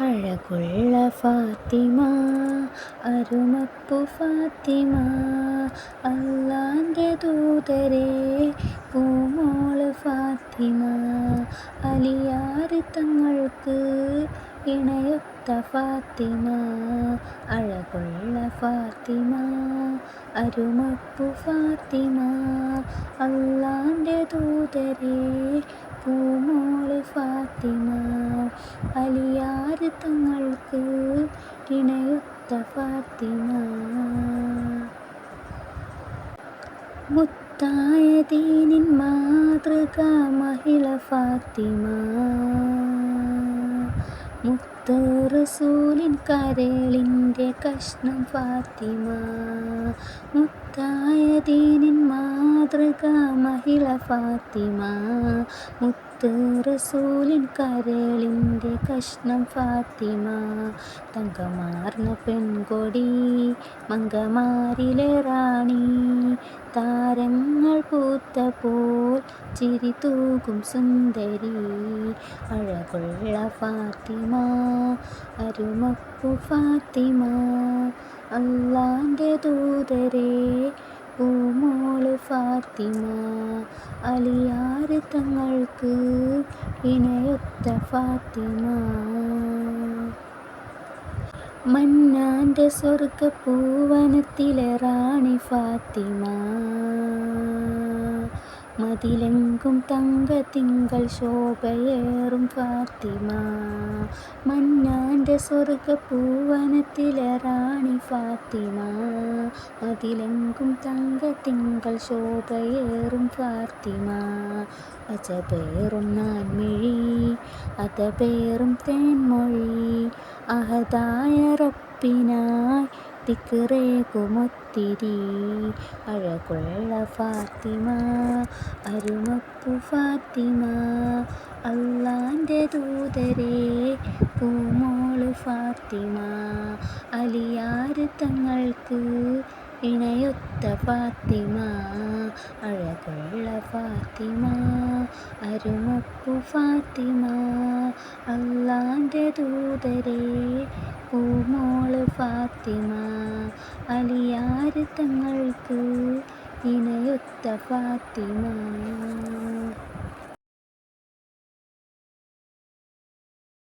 അഴകുള്ള ഫാത്തിമ, അരുമപ്പു ഫാത്തിമ, അല്ലാന്റെ ദൂതരെ പൂമോള് ഫാത്തിമ, അലിയാർ തങ്ങൾക്ക് ഇണയൊത്ത ഫാത്തിമ. അഴകുള്ള ഫാത്തിമ, അരുമപ്പു ഫാത്തിമ, അല്ലാന്റെ ദൂതരെ പൂമോള് ഫാത്തിമ, അലിയാർ തങ്ങൾക്ക് ഇണയൊത്ത ഫാത്തിമ. മുത്തായ ദീനിൻ മാതൃക മഹിള ഫാത്തിമ, മുത്ത് റസൂലിൻ കരളിൻ്റെ കഷ്ണം ഫാത്തിമ. മുത്തായ ദീനിൻ മാതൃക മഹിള ഫാത്തിമ, മുത്ത് റസൂലിൻ കരളിൻ്റെ കഷ്ണം ഫാത്തിമ. തങ്കമാർന്ന പെൺകൊടി, മങ്കമാരിലെ റാണി, താരങ്ങൾ പൂത്തപ്പോൾ ചിരി തൂകും സുന്ദരി. അഴകുള്ള ഫാത്തിമ, അരുമപ്പു ഫാത്തിമ, അല്ലാന്റെ ദൂതരെ പൂമോള് ഫാത്തിമ, അലിയാർ തങ്ങൾക്ക് ഇണയൊത്ത ഫാത്തിമ. മന്നാന്റെ സ്വർഗപ്പൂവനത്തിലെ റാണി ഫാത്തിമ, മതിലെങ്കും തങ്കത്തിങ്കൾ ശോഭയേറും ഫാത്തിമ. മന്നാന്റെ സ്വർഗപ്പൂവനത്തിലെ റാണി ഫാത്തിമ, മതിലെങ്കും തങ്കത്തിങ്കൾ ശോഭയേറും ഫാത്തിമ. അജബേറും നാൻമിഴി, അതബേറും തേൻമൊഴി, അഹദായ റബ്ബിനായി ദിക്റേകുമൊത്തിരി. അഴകുള്ള ഫാത്തിമ, അരുമപ്പു ഫാത്തിമ, അല്ലാന്റെ ദൂതരെ പൂമോള് ഫാത്തിമ, അലിയാർ തങ്ങൾക്ക് ഇണയൊത്ത ഫാത്തിമ. അഴകുള്ള ഫാത്തിമ, അരുമപ്പു ഫാത്തിമ, അല്ലാന്റെ ദൂതരെ പൂമോള് ഫാത്തിമ, അലിയാർ തങ്ങൾക്ക് ഇണയൊത്ത ഫാത്തിമ.